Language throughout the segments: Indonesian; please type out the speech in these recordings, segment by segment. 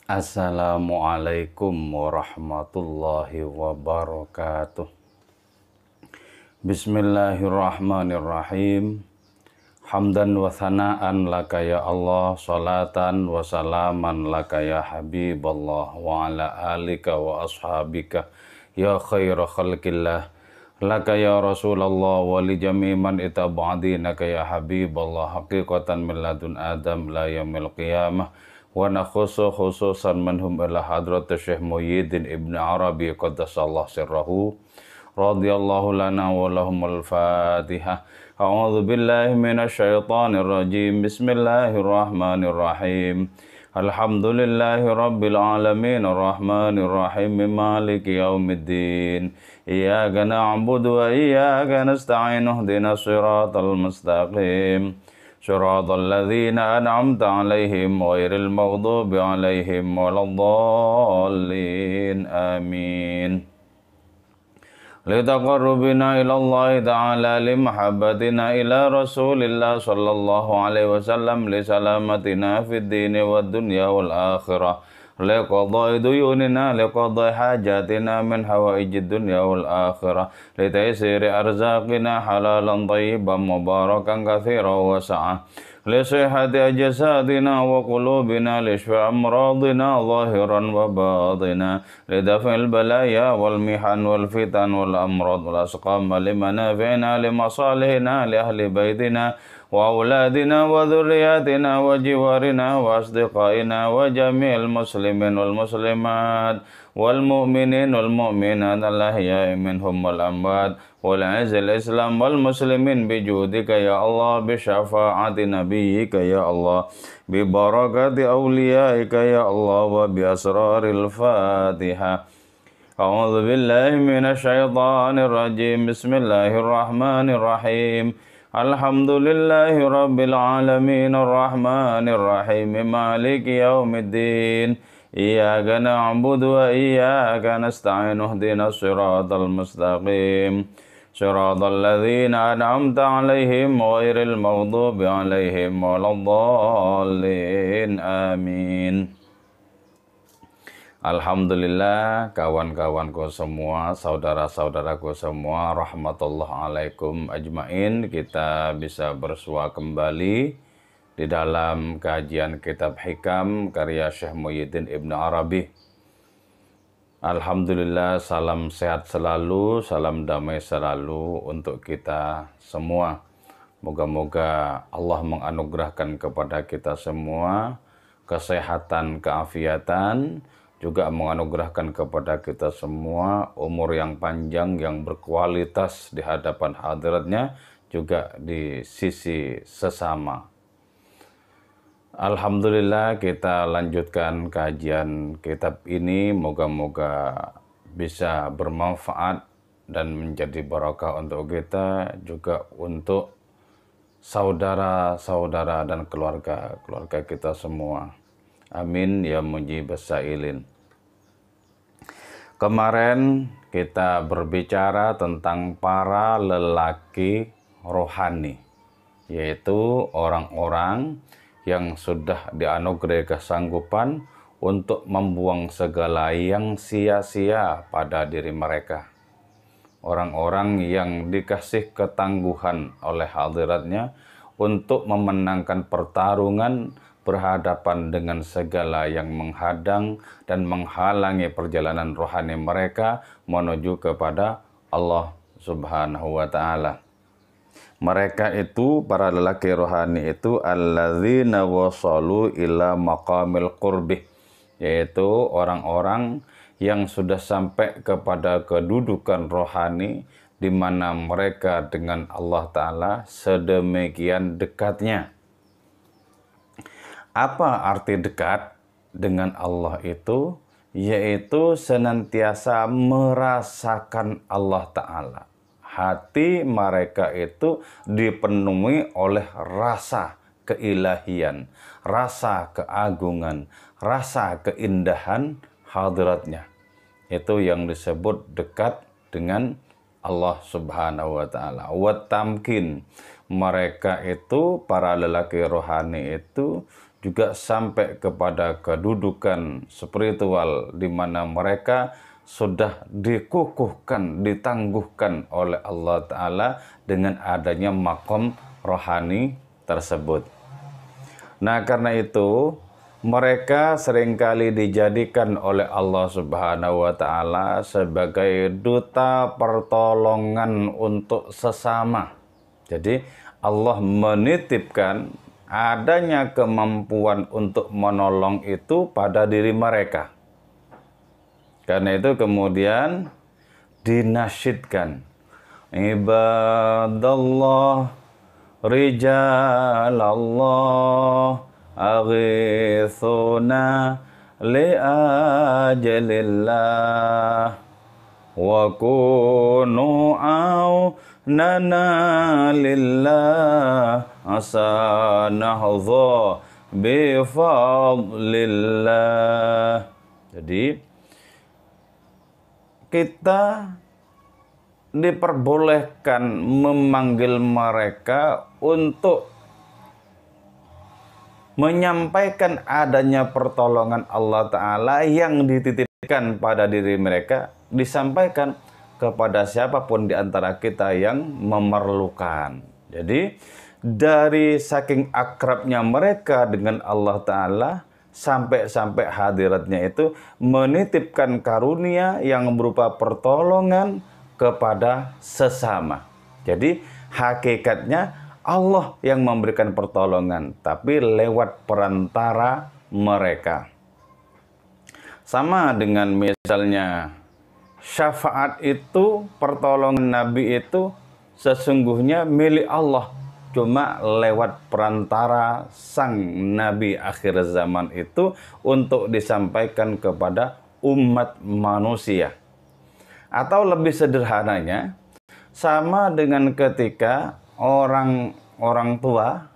Assalamualaikum warahmatullahi wabarakatuh. Bismillahirrahmanirrahim. Hamdan wa thana'an laka ya Allah, salatan wa salaman laka ya Habiballah, wa ala alika wa ashabika ya khaira khalqillah, laka ya Rasulullah wa li jami' man itaba'adinaka ya Habiballah, haqiqatan min ladun Adam la yaumil qiyamah. Wa nakhusu khususan manhum ila hadrat Syekh Muhyiddin Ibn Arabi qaddasallahu sirrahu radhiyallahu lana wa lahumul Fatihah. A'udzu billahi minasy syaithanir rajim. Bismillahirrahmanirrahim. Alhamdulillahi rabbil alamin arrahmanir rahim maliki yaumiddin. Iyyaka na'budu wa iyyaka nasta'in ihdinas siratal mustaqim. Shiratal ladzina an'amta 'alaihim ghairil maghdubi 'alaihim waladdallin. Amin. Litaqarrubina ila Allah ta'ala limahabbatina ila Rasulillah sallallahu alaihi wasallam li salamatina fid dini wad dunya wal akhirah. Liqadai duyunina liqadai hajatina min hawaijid dunya wal akhirah, litaysiri arzaqina halalan tayyiban mubarakan katsiran wa sa'ah, li sihhati ajsadina wa qulubina, li shfa amradina zahiran wa batina, li daf'il balaya wal mihan wal fitan wal amrad wal asqam, li manafi'ina li masalihina li ahli baitina wa auladina wa dhurriyyatina wa jiwarina wa asdiqaina wa jami'il muslimin wal muslimat wal mu'minin wal mu'minat al-ahya'i minhum wal amwat wal izil islam wal muslimin bi judika ya Allah, bi syafa'ati nabiyyika ya Allah, bi barakati awliyaika ya Allah, wa bi asraril Fatihah. A'udzu billahi minasy syaithanir rajim. Bismillahirrahmanirrahim. Alhamdulillahi rabbil alamin arrahmanir rahim maliki yaumiddin. Iyyaka na'budu wa iyyaka nasta'in ihdinas siratal mustaqim. Siratal ladzina an'amta 'alaihim ghairil maghdubi 'alaihim waladdallin. Amin. Alhamdulillah, kawan-kawanku semua, saudara-saudaraku semua, rahmatullah alaikum ajmain. Kita bisa bersua kembali di dalam kajian kitab Hikam karya Syekh Muhyiddin Ibn Arabi. Alhamdulillah, salam sehat selalu, salam damai selalu untuk kita semua. Moga-moga Allah menganugerahkan kepada kita semua kesehatan, keafiatan, juga menganugerahkan kepada kita semua umur yang panjang, yang berkualitas di hadapan hadiratnya, juga di sisi sesama. Alhamdulillah, kita lanjutkan kajian kitab ini. Moga-moga bisa bermanfaat dan menjadi barakah untuk kita, juga untuk saudara-saudara dan keluarga kita semua. Amin ya mujibas sa'ilin. Kemarin kita berbicara tentang para lelaki rohani, yaitu orang-orang yang sudah dianugerahi kesanggupan untuk membuang segala yang sia-sia pada diri mereka. Orang-orang yang dikasih ketangguhan oleh hadiratnya untuk memenangkan pertarungan berhadapan dengan segala yang menghadang dan menghalangi perjalanan rohani mereka menuju kepada Allah Subhanahu wa ta'ala. Mereka itu, para lelaki rohani itu, alladzina wasalu ila maqamil qurbih, yaitu orang-orang yang sudah sampai kepada kedudukan rohani di mana mereka dengan Allah Ta'ala sedemikian dekatnya. Apa arti dekat dengan Allah itu? Yaitu senantiasa merasakan Allah Ta'ala. Hati mereka itu dipenuhi oleh rasa keilahian, rasa keagungan, rasa keindahan hadiratnya. Itu yang disebut dekat dengan Allah Subhanahu wa ta'ala. Wa tamkin, mereka itu, para lelaki rohani itu juga sampai kepada kedudukan spiritual di mana mereka sudah dikukuhkan, ditangguhkan oleh Allah Ta'ala dengan adanya makom rohani tersebut. Nah, karena itu mereka seringkali dijadikan oleh Allah Subhanahu wa Ta'ala sebagai duta pertolongan untuk sesama. Jadi Allah menitipkan adanya kemampuan untuk menolong itu pada diri mereka. Karena itu kemudian dinasyidkan, ibadallah rijalallah aghithuna li'ajalillah wa kunu aunana lillah asanahdha bifadlillah. Jadi kita diperbolehkan memanggil mereka untuk menyampaikan adanya pertolongan Allah Ta'ala yang dititipkan pada diri mereka, disampaikan kepada siapapun di antara kita yang memerlukan. Jadi dari saking akrabnya mereka dengan Allah Ta'ala, sampai hadiratnya itu menitipkan karunia yang berupa pertolongan kepada sesama. Jadi hakikatnya Allah yang memberikan pertolongan, tapi lewat perantara mereka. Sama dengan misalnya syafaat itu, pertolongan Nabi itu sesungguhnya milik Allah, cuma lewat perantara sang Nabi akhir zaman itu untuk disampaikan kepada umat manusia. Atau lebih sederhananya, sama dengan ketika orang tua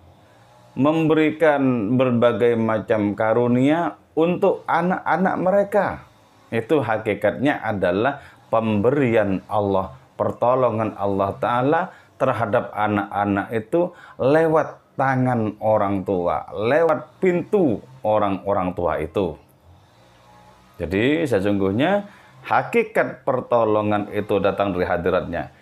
memberikan berbagai macam karunia untuk anak-anak mereka. Itu hakikatnya adalah pemberian Allah, pertolongan Allah Ta'ala terhadap anak-anak itu lewat tangan orang tua, lewat pintu orang-orang tua itu. Jadi sesungguhnya hakikat pertolongan itu datang dari hadiratnya.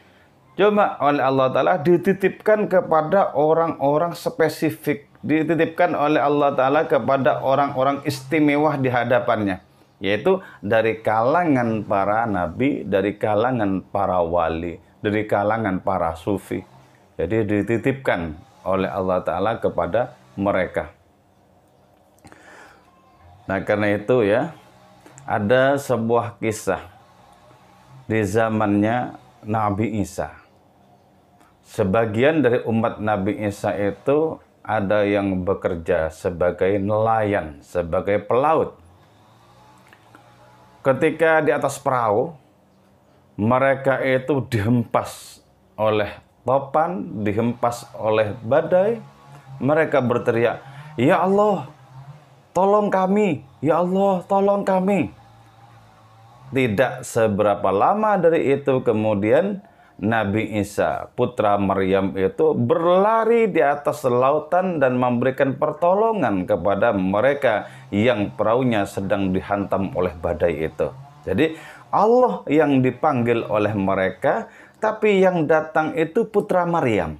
Cuma oleh Allah Ta'ala dititipkan kepada orang-orang spesifik, dititipkan oleh Allah Ta'ala kepada orang-orang istimewa di hadapannya, yaitu dari kalangan para nabi, dari kalangan para wali, dari kalangan para sufi. Jadi dititipkan oleh Allah Ta'ala kepada mereka. Nah, karena itu ya, ada sebuah kisah di zamannya Nabi Isa. Sebagian dari umat Nabi Isa itu ada yang bekerja sebagai nelayan, sebagai pelaut. Ketika di atas perahu, mereka itu dihempas oleh topan, dihempas oleh badai. Mereka berteriak, "Ya Allah, tolong kami! Ya Allah, tolong kami!" Tidak seberapa lama dari itu kemudian Nabi Isa, putra Maryam itu berlari di atas lautan dan memberikan pertolongan kepada mereka yang perahunya sedang dihantam oleh badai itu. Jadi Allah yang dipanggil oleh mereka, tapi yang datang itu putra Maryam.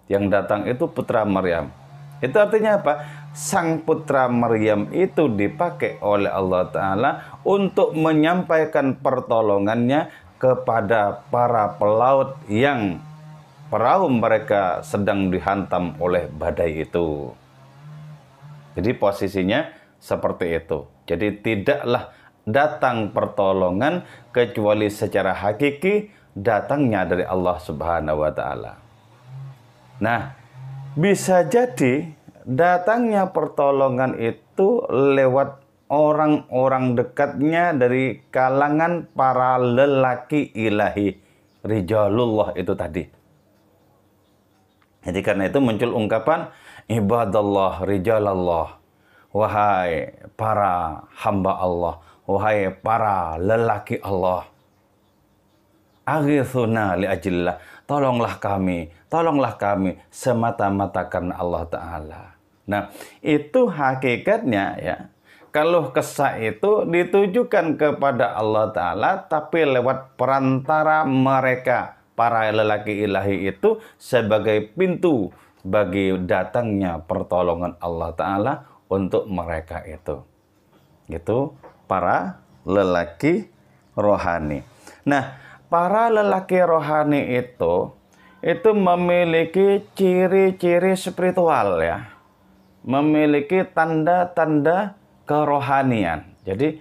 Yang datang itu putra Maryam. Itu artinya apa? Sang putra Maryam itu dipakai oleh Allah Ta'ala untuk menyampaikan pertolongannya kepada para pelaut yang perahu mereka sedang dihantam oleh badai itu. Jadi posisinya seperti itu. Jadi tidaklah datang pertolongan kecuali secara hakiki datangnya dari Allah Subhanahu wa Ta'ala. Nah, bisa jadi datangnya pertolongan itu lewat orang-orang dekatnya dari kalangan para lelaki ilahi, rijalullah itu tadi. Jadi karena itu muncul ungkapan ibadallah rijalallah, wahai para hamba Allah, wahai para lelaki Allah, aghithuna li'ajillah, tolonglah kami semata-mata karena Allah Ta'ala. Nah, itu hakikatnya ya. Keluh kesah itu ditujukan kepada Allah Ta'ala, tapi lewat perantara mereka, para lelaki ilahi itu, sebagai pintu bagi datangnya pertolongan Allah Ta'ala untuk mereka itu. Itu para lelaki rohani. Nah, para lelaki rohani itu memiliki ciri-ciri spiritual ya. Memiliki tanda-tanda kerohanian. Jadi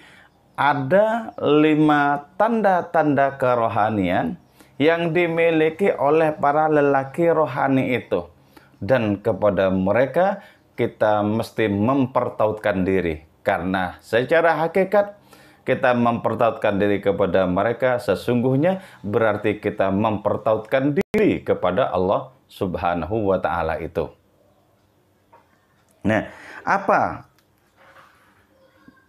ada 5 tanda-tanda kerohanian yang dimiliki oleh para lelaki rohani itu. Dan kepada mereka kita mesti mempertautkan diri. Karena secara hakikat kita mempertautkan diri kepada mereka sesungguhnya berarti kita mempertautkan diri kepada Allah Subhanahu wa Ta'ala itu. Nah, apa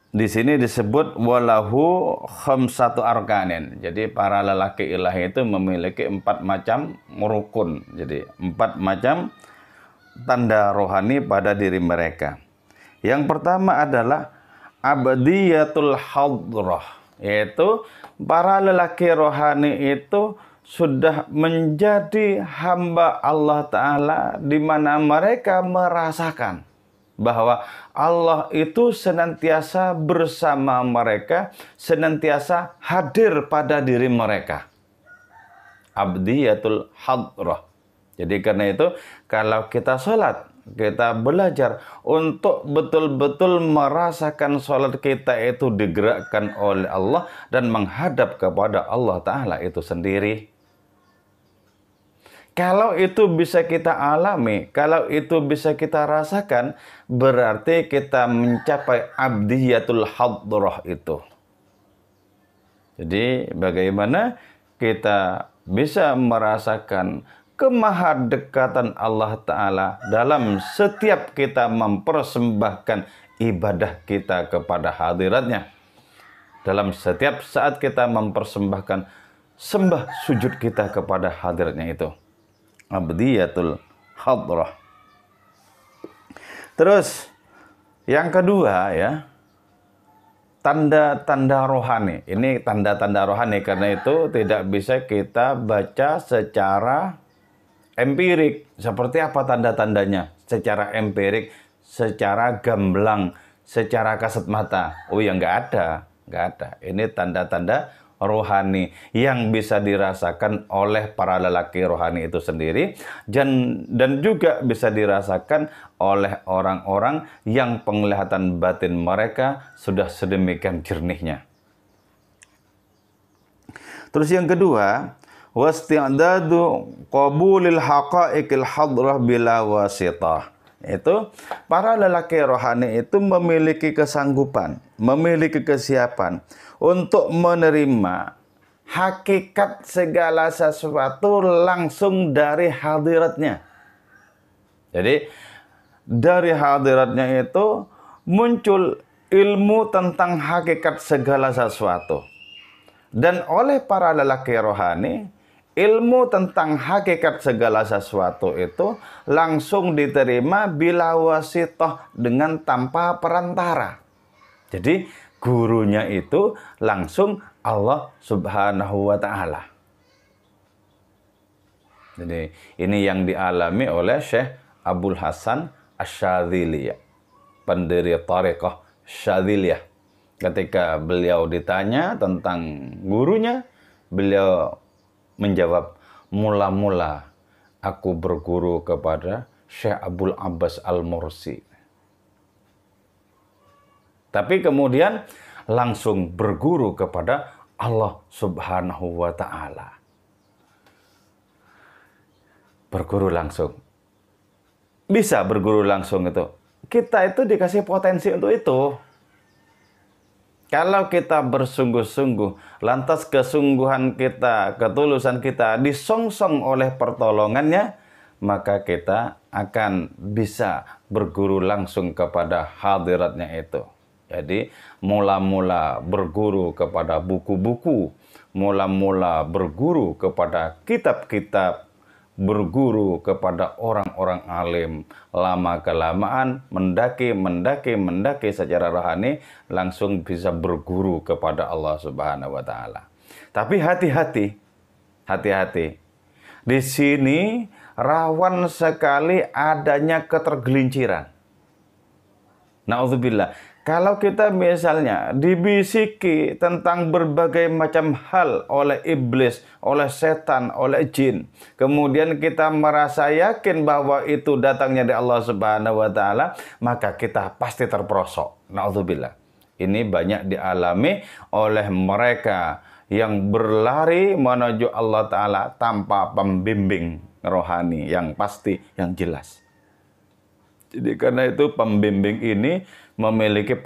di sini disebut walahu khamsatu arkanin. Jadi para lelaki ilahi itu memiliki 4 macam rukun. Jadi 4 macam tanda rohani pada diri mereka. Yang pertama adalah abdiyatul hadrah, yaitu para lelaki rohani itu sudah menjadi hamba Allah Ta'ala, di mana mereka merasakan bahwa Allah itu senantiasa bersama mereka, senantiasa hadir pada diri mereka. Abdiyatul hadrah. Jadi karena itu, kalau kita sholat, kita belajar untuk betul-betul merasakan sholat kita itu digerakkan oleh Allah dan menghadap kepada Allah Ta'ala itu sendiri. Kalau itu bisa kita alami, kalau itu bisa kita rasakan, berarti kita mencapai abdiyatul hadrah itu. Jadi bagaimana kita bisa merasakan kemahadekatan Allah Ta'ala dalam setiap kita mempersembahkan ibadah kita kepada hadiratnya. Dalam setiap saat kita mempersembahkan sembah sujud kita kepada hadiratnya itu. Abdiyatul hadrah. Terus yang kedua ya, tanda-tanda rohani. Ini tanda-tanda rohani karena itu tidak bisa kita baca secara empirik. Seperti apa tanda-tandanya? Secara empirik, secara gamblang, secara kasat mata. Oh ya nggak ada. Ini tanda-tanda rohani yang bisa dirasakan oleh para lelaki rohani itu sendiri dan juga bisa dirasakan oleh orang-orang yang penglihatan batin mereka sudah sedemikian jernihnya. Terus yang kedua, wasti'dadu qabulil haqa'iqil hadrah bila wasitah. Itu para lelaki rohani itu memiliki kesanggupan, memiliki kesiapan untuk menerima hakikat segala sesuatu langsung dari hadiratnya. Jadi dari hadiratnya itu muncul ilmu tentang hakikat segala sesuatu. Dan oleh para lelaki rohani, ilmu tentang hakikat segala sesuatu itu langsung diterima bila wasitah, dengan tanpa perantara. Jadi gurunya itu langsung Allah Subhanahu wa Ta'ala. Jadi ini yang dialami oleh Syekh Abdul Hasan Asy-Syadzili, pendiri Thariqah Syadziliyah. Ketika beliau ditanya tentang gurunya, beliau menjawab, mula-mula aku berguru kepada Syekh Abdul Abbas Al-Mursi. Tapi kemudian langsung berguru kepada Allah Subhanahu wa Ta'ala. Berguru langsung. Bisa berguru langsung itu. Kita itu dikasih potensi untuk itu. Kalau kita bersungguh-sungguh, lantas kesungguhan kita, ketulusan kita disongsong oleh pertolongannya, maka kita akan bisa berguru langsung kepada hadiratnya itu. Jadi mula-mula berguru kepada buku-buku, mula-mula berguru kepada kitab-kitab, berguru kepada orang-orang alim. Lama-kelamaan mendaki secara rohani, langsung bisa berguru kepada Allah Subhanahu wa Ta'ala. Tapi hati-hati. Di sini rawan sekali adanya ketergelinciran. Na'udzubillah. Kalau kita misalnya dibisiki tentang berbagai macam hal oleh iblis, oleh setan, oleh jin, kemudian kita merasa yakin bahwa itu datangnya dari Allah Subhanahu wa Ta'ala, maka kita pasti terperosok. Na'udzubillah. Ini banyak dialami oleh mereka yang berlari menuju Allah Ta'ala tanpa pembimbing rohani yang pasti, yang jelas. Jadi karena itu pembimbing ini memiliki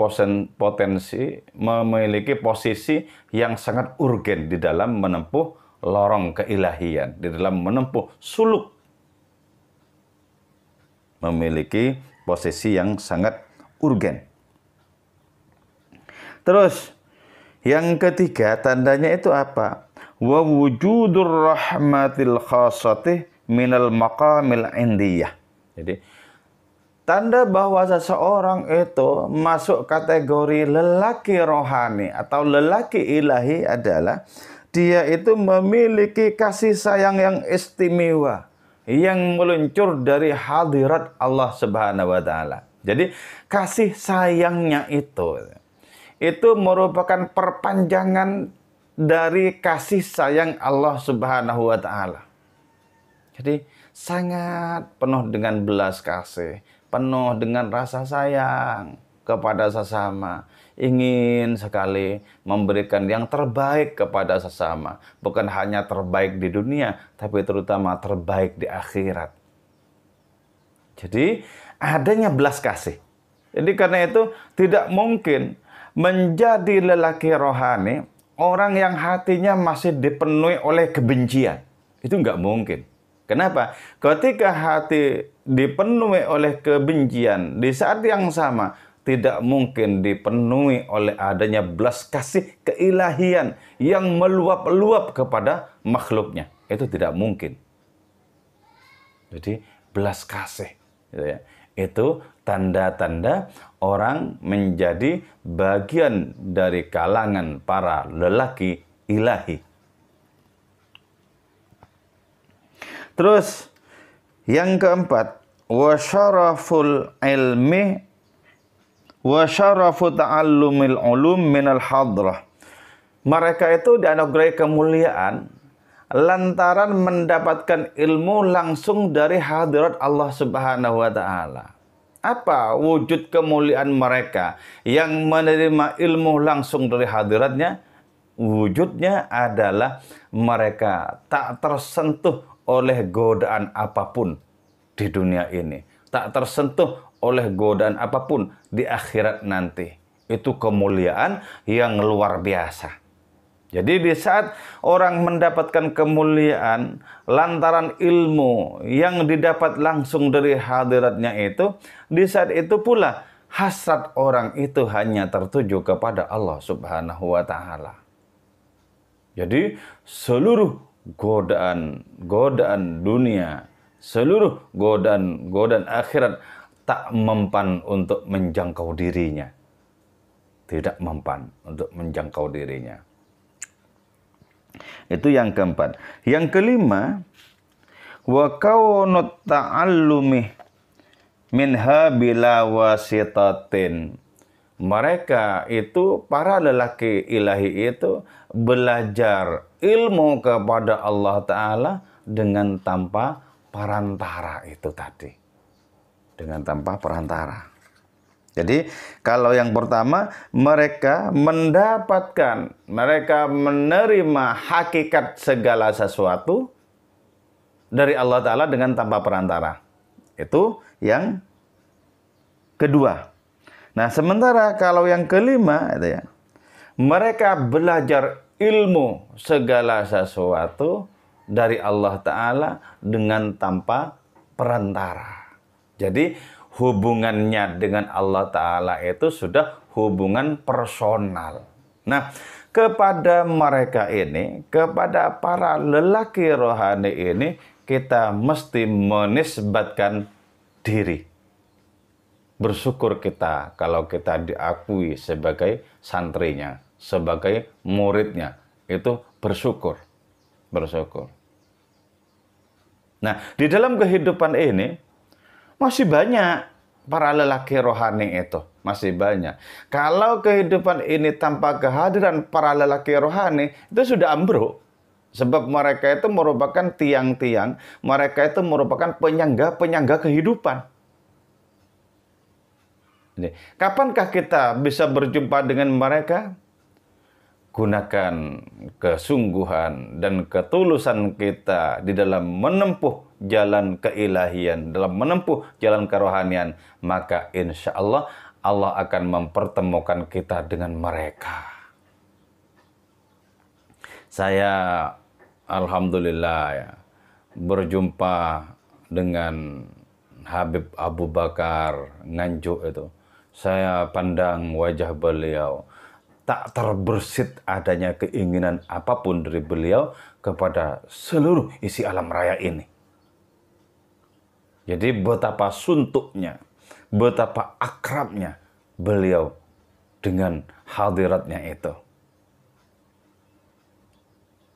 memiliki posisi yang sangat urgen di dalam menempuh lorong keilahian, di dalam menempuh suluk. Memiliki posisi yang sangat urgen. Terus yang ketiga tandanya itu apa? Wa wujudur rahmatil khasatih minal maqamil indiyah. Jadi tanda bahwa seseorang itu masuk kategori lelaki rohani atau lelaki ilahi adalah dia itu memiliki kasih sayang yang istimewa, yang meluncur dari hadirat Allah Subhanahu wa Ta'ala. Jadi kasih sayangnya itu merupakan perpanjangan dari kasih sayang Allah Subhanahu wa Ta'ala. Jadi sangat penuh dengan belas kasih, penuh dengan rasa sayang kepada sesama. Ingin sekali memberikan yang terbaik kepada sesama. Bukan hanya terbaik di dunia, tapi terutama terbaik di akhirat. Jadi adanya belas kasih. Jadi karena itu tidak mungkin menjadi lelaki rohani orang yang hatinya masih dipenuhi oleh kebencian. Itu nggak mungkin. Kenapa? Ketika hati dipenuhi oleh kebencian, di saat yang sama tidak mungkin dipenuhi oleh adanya belas kasih keilahian yang meluap-luap kepada makhluknya. Itu tidak mungkin. Jadi belas kasih, gitu ya. Itu tanda-tanda orang menjadi bagian dari kalangan para lelaki ilahi. Terus yang keempat, wa syaraful ilmi wa syarafu ta'allumil ulum minal hadrah. Mereka itu dianugerahi kemuliaan lantaran mendapatkan ilmu langsung dari hadirat Allah Subhanahu wa Ta'ala. Apa wujud kemuliaan mereka yang menerima ilmu langsung dari hadiratnya? Wujudnya adalah mereka tak tersentuh oleh godaan apapun di dunia ini. Tak tersentuh oleh godaan apapun di akhirat nanti. Itu kemuliaan yang luar biasa. Jadi di saat orang mendapatkan kemuliaan lantaran ilmu yang didapat langsung dari hadiratnya itu, di saat itu pula hasrat orang itu hanya tertuju kepada Allah Subhanahu wa Ta'ala. Jadi seluruh godaan dunia, seluruh godaan akhirat tak mempan untuk menjangkau dirinya. Tidak mempan untuk menjangkau dirinya. Itu yang keempat. Yang kelima, wa kaunut ta'allumi minha bila wasitatin. Mereka itu, para lelaki ilahi itu, belajar ilmu kepada Allah Ta'ala dengan tanpa perantara itu tadi. Dengan tanpa perantara. Jadi kalau yang pertama, mereka mendapatkan, mereka menerima hakikat segala sesuatu dari Allah Ta'ala dengan tanpa perantara. Itu yang kedua. Nah, sementara kalau yang kelima, itu ya, mereka belajar ilmu segala sesuatu dari Allah Ta'ala dengan tanpa perantara. Jadi hubungannya dengan Allah Ta'ala itu sudah hubungan personal. Nah, kepada mereka ini, kepada para lelaki rohani ini, kita mesti menisbatkan diri. Bersyukur kita kalau kita diakui sebagai santrinya, sebagai muridnya. Itu bersyukur. Bersyukur. Nah, di dalam kehidupan ini masih banyak para lelaki rohani itu. Masih banyak. Kalau kehidupan ini tanpa kehadiran para lelaki rohani, itu sudah ambruk. Sebab mereka itu merupakan tiang-tiang, mereka itu merupakan penyangga-penyangga kehidupan. Jadi, kapankah kita bisa berjumpa dengan mereka? Gunakan kesungguhan dan ketulusan kita di dalam menempuh jalan keilahian, dalam menempuh jalan kerohanian, maka insya Allah Allah akan mempertemukan kita dengan mereka. Saya alhamdulillah ya, berjumpa dengan Habib Abu Bakar Nganjuk itu. Saya pandang wajah beliau, tak terbersit adanya keinginan apapun dari beliau kepada seluruh isi alam raya ini. Jadi betapa suntuknya, betapa akrabnya beliau dengan hadiratnya itu.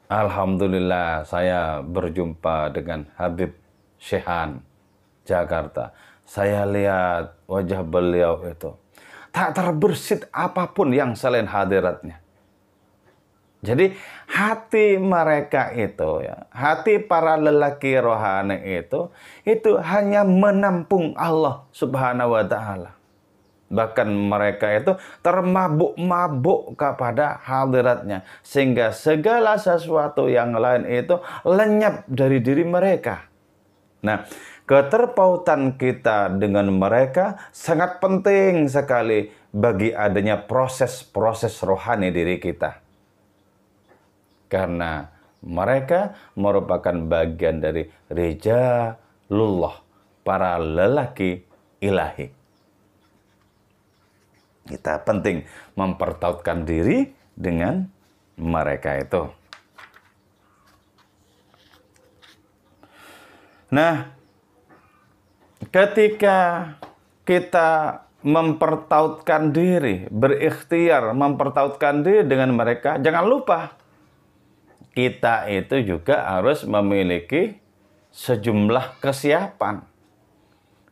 Alhamdulillah saya berjumpa dengan Habib Shehan Jakarta. Saya lihat wajah beliau itu tak terbersit apapun yang selain hadiratnya. Jadi hati mereka itu ya, hati para lelaki rohani itu hanya menampung Allah Subhanahu wa taala. Bahkan mereka itu termabuk-mabuk kepada hadiratnya, sehingga segala sesuatu yang lain itu lenyap dari diri mereka. Nah, keterpautan kita dengan mereka sangat penting sekali bagi adanya proses-proses rohani diri kita. Karena mereka merupakan bagian dari rijalullah, para lelaki ilahi. Kita penting mempertautkan diri dengan mereka itu. Nah, ketika kita mempertautkan diri, berikhtiar mempertautkan diri dengan mereka, jangan lupa kita itu juga harus memiliki sejumlah kesiapan.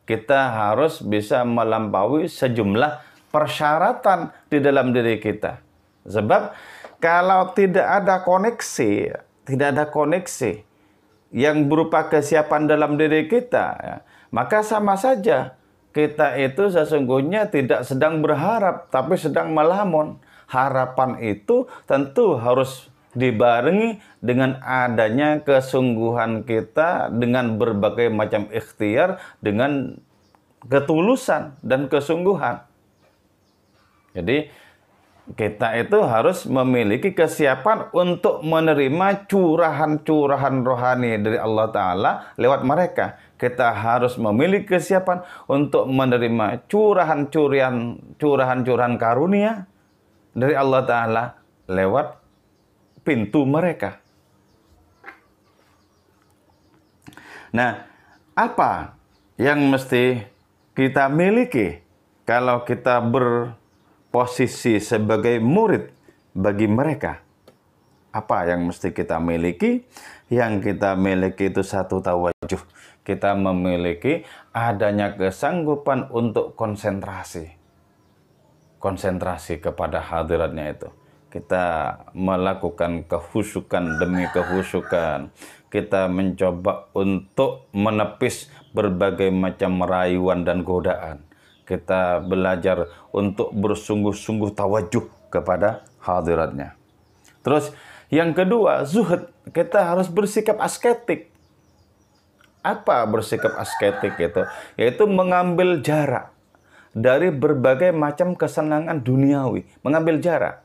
Kita harus bisa melampaui sejumlah persyaratan di dalam diri kita. Sebab kalau tidak ada koneksi yang berupa kesiapan dalam diri kita, ya, maka sama saja kita itu sesungguhnya tidak sedang berharap, tapi sedang melamun. Harapan itu tentu harus dibarengi dengan adanya kesungguhan kita, dengan berbagai macam ikhtiar, dengan ketulusan dan kesungguhan. Jadi kita itu harus memiliki kesiapan untuk menerima curahan-curahan rohani dari Allah Ta'ala lewat mereka. Kita harus memiliki kesiapan untuk menerima curahan-curahan karunia dari Allah Ta'ala lewat pintu mereka. Nah, apa yang mesti kita miliki kalau kita berposisi sebagai murid bagi mereka? Apa yang mesti kita miliki? Yang kita miliki itu satu tawajuh. Kita memiliki adanya kesanggupan untuk konsentrasi. Konsentrasi kepada hadiratnya itu. Kita melakukan kehusukan demi kehusukan. Kita mencoba untuk menepis berbagai macam rayuan dan godaan. Kita belajar untuk bersungguh-sungguh tawajuh kepada hadiratnya. Terus yang kedua, zuhud. Kita harus bersikap asketik. Apa bersikap asketik itu? Yaitu mengambil jarak dari berbagai macam kesenangan duniawi. Mengambil jarak.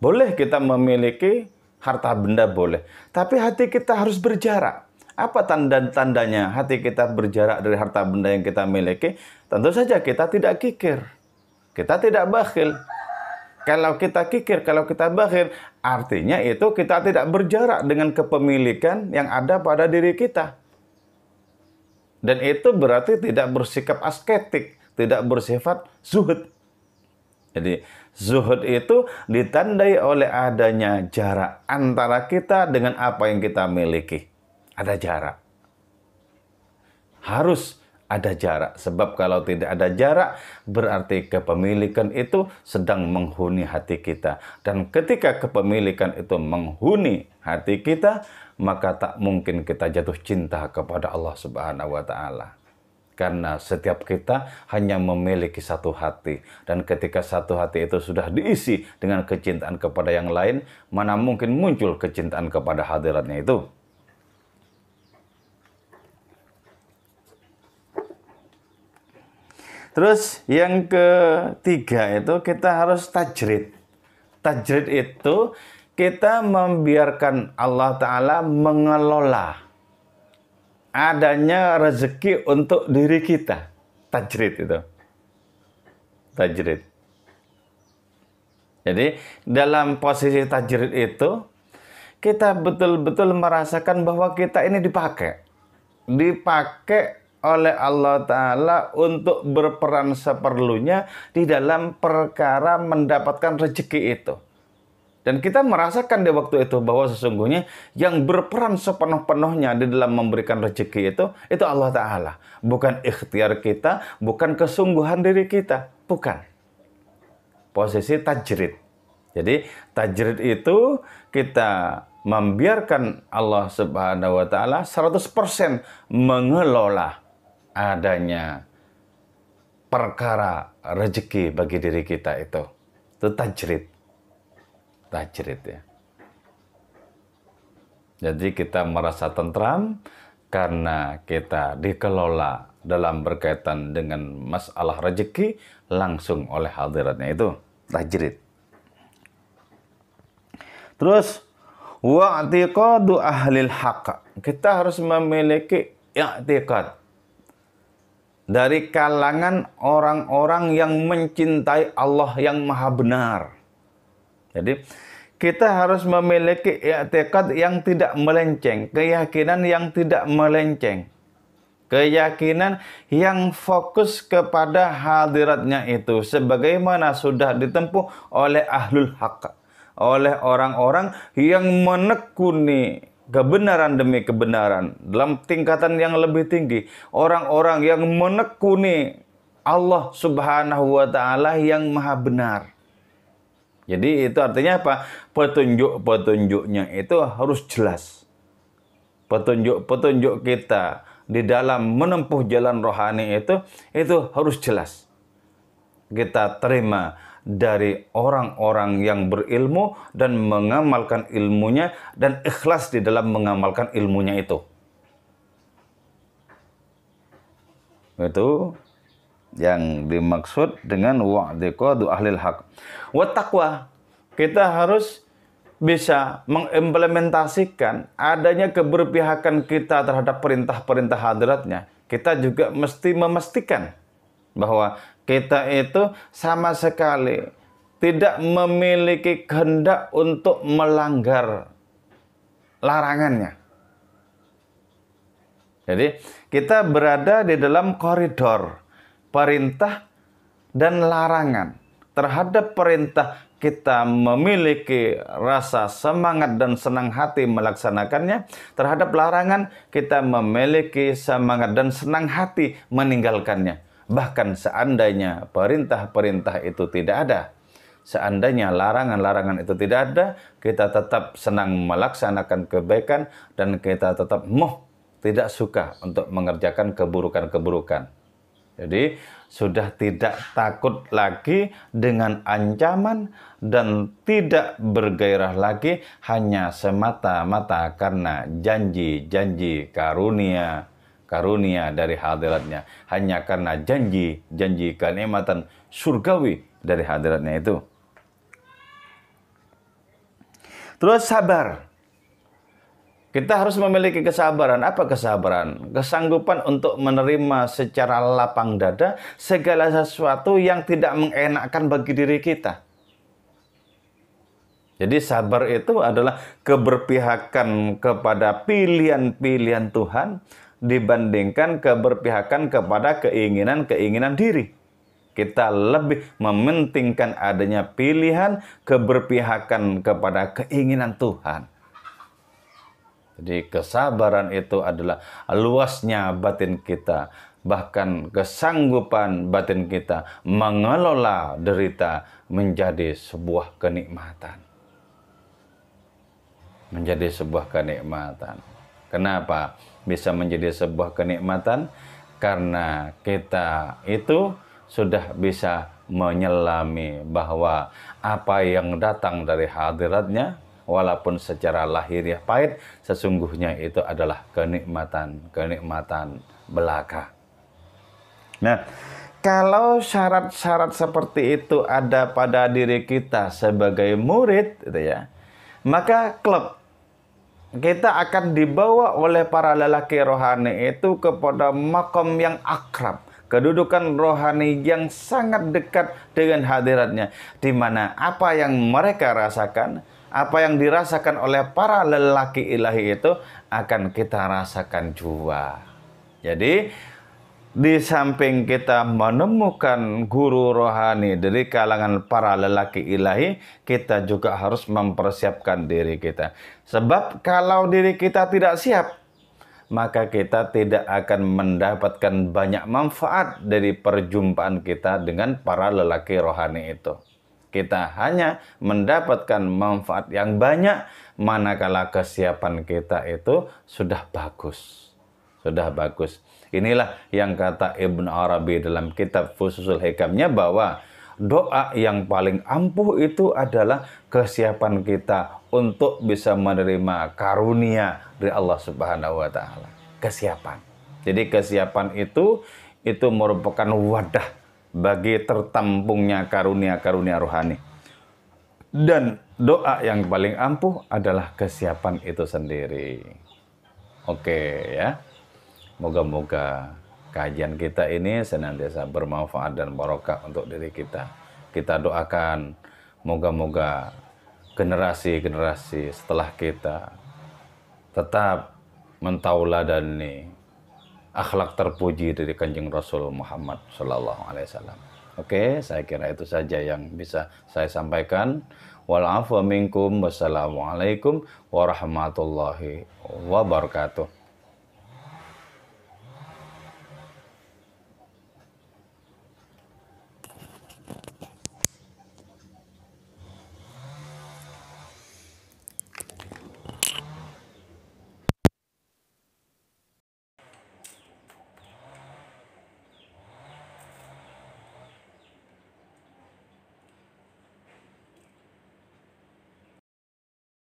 Boleh kita memiliki harta benda, boleh. Tapi hati kita harus berjarak. Apa tanda-tandanya hati kita berjarak dari harta benda yang kita miliki? Tentu saja kita tidak kikir. Kita tidak bakhil. Kalau kita kikir, kalau kita bakhil, artinya itu kita tidak berjarak dengan kepemilikan yang ada pada diri kita. Dan itu berarti tidak bersikap asketik, tidak bersifat zuhud. Jadi zuhud itu ditandai oleh adanya jarak antara kita dengan apa yang kita miliki. Ada jarak. Harus ada jarak. Sebab kalau tidak ada jarak, berarti kepemilikan itu sedang menghuni hati kita. Dan ketika kepemilikan itu menghuni hati kita, maka tak mungkin kita jatuh cinta kepada Allah Subhanahu wa Ta'ala. Karena setiap kita hanya memiliki satu hati. Dan ketika satu hati itu sudah diisi dengan kecintaan kepada yang lain, mana mungkin muncul kecintaan kepada hadiratnya itu. Terus yang ketiga itu kita harus tajrid. Tajrid itu kita membiarkan Allah Ta'ala mengelola adanya rezeki untuk diri kita. Tajrid itu. Tajrid. Jadi dalam posisi tajrid itu kita betul-betul merasakan bahwa kita ini dipakai. Dipakai oleh Allah Ta'ala untuk berperan seperlunya di dalam perkara mendapatkan rezeki itu. Dan kita merasakan di waktu itu bahwa sesungguhnya yang berperan sepenuh-penuhnya di dalam memberikan rezeki itu Allah Ta'ala. Bukan ikhtiar kita, bukan kesungguhan diri kita. Bukan. Posisi tajrid. Jadi tajrid itu kita membiarkan Allah Subhanahu wa Ta'ala 100% mengelola adanya perkara rezeki bagi diri kita itu. Itu tajrid. Tajrid ya. Jadi kita merasa tentram karena kita dikelola dalam berkaitan dengan masalah rezeki langsung oleh hadiratnya itu. Tajrid. Terus wa'tiqadu ahlil haqq. Kita harus memiliki i'tiqad dari kalangan orang-orang yang mencintai Allah yang maha benar. Jadi kita harus memiliki i'tiqad yang tidak melenceng, keyakinan yang tidak melenceng, keyakinan yang fokus kepada hadiratnya itu, sebagaimana sudah ditempuh oleh ahlul haqq, oleh orang-orang yang menekuni kebenaran demi kebenaran dalam tingkatan yang lebih tinggi, orang-orang yang menekuni Allah Subhanahu wa Ta'ala yang maha benar. Jadi itu artinya apa? Petunjuk-petunjuknya itu harus jelas. Petunjuk-petunjuk kita di dalam menempuh jalan rohani itu harus jelas. Kita terima dari orang-orang yang berilmu dan mengamalkan ilmunya dan ikhlas di dalam mengamalkan ilmunya itu. Itu yang dimaksud dengan wa'tiqadu ahlil haq. Wa taqwa, kita harus bisa mengimplementasikan adanya keberpihakan kita terhadap perintah-perintah hadiratnya. Kita juga mesti memastikan bahwa kita itu sama sekali tidak memiliki kehendak untuk melanggar larangannya. Jadi kita berada di dalam koridor perintah dan larangan. Terhadap perintah kita memiliki rasa semangat dan senang hati melaksanakannya. Terhadap larangan kita memiliki semangat dan senang hati meninggalkannya. Bahkan seandainya perintah-perintah itu tidak ada, seandainya larangan-larangan itu tidak ada, kita tetap senang melaksanakan kebaikan dan kita tetap tidak suka untuk mengerjakan keburukan-keburukan. Jadi sudah tidak takut lagi dengan ancaman dan tidak bergairah lagi hanya semata-mata karena janji-janji karunia dari hadiratnya, hanya karena janji kenikmatan surgawi dari hadiratnya itu. Terus sabar. Kita harus memiliki kesabaran. Apa kesabaran? Kesanggupan untuk menerima secara lapang dada segala sesuatu yang tidak mengenakkan bagi diri kita. Jadi sabar itu adalah keberpihakan kepada pilihan-pilihan Tuhan dibandingkan keberpihakan kepada keinginan-keinginan diri. Kita lebih mementingkan adanya pilihan keberpihakan kepada keinginan Tuhan. Jadi kesabaran itu adalah luasnya batin kita, bahkan kesanggupan batin kita mengelola derita menjadi sebuah kenikmatan. Menjadi sebuah kenikmatan. Kenapa bisa menjadi sebuah kenikmatan? Karena kita itu sudah bisa menyelami bahwa apa yang datang dari hadiratnya, walaupun secara lahiriah pahit, sesungguhnya itu adalah kenikmatan belaka. Nah, kalau syarat-syarat seperti itu ada pada diri kita sebagai murid, gitu ya, maka kita akan dibawa oleh para lelaki rohani itu kepada makom yang akrab, kedudukan rohani yang sangat dekat dengan hadiratnya, di mana apa yang mereka rasakan, apa yang dirasakan oleh para lelaki ilahi itu akan kita rasakan juga. Jadi di samping kita menemukan guru rohani dari kalangan para lelaki ilahi, kita juga harus mempersiapkan diri kita. Sebab kalau diri kita tidak siap, maka kita tidak akan mendapatkan banyak manfaat dari perjumpaan kita dengan para lelaki rohani itu. Kita hanya mendapatkan manfaat yang banyak manakala kesiapan kita itu sudah bagus. Sudah bagus. Inilah yang kata Ibn Arabi dalam kitab Fususul Hikamnya, bahwa doa yang paling ampuh itu adalah kesiapan kita untuk bisa menerima karunia dari Allah Subhanahu wa taala. Kesiapan. Jadi kesiapan itu merupakan wadah bagi tertampungnya karunia-karunia rohani. Dan doa yang paling ampuh adalah kesiapan itu sendiri. Oke ya. Moga-moga kajian kita ini senantiasa bermanfaat dan barokah untuk diri kita. Kita doakan moga-moga generasi-generasi setelah kita tetap mentauladani akhlak terpuji dari Kanjeng Rasul Muhammad Sallallahu Alaihi Wasallam. Oke, saya kira itu saja yang bisa saya sampaikan. Wal afwa minkum. Wassalamualaikum warahmatullahi wabarakatuh.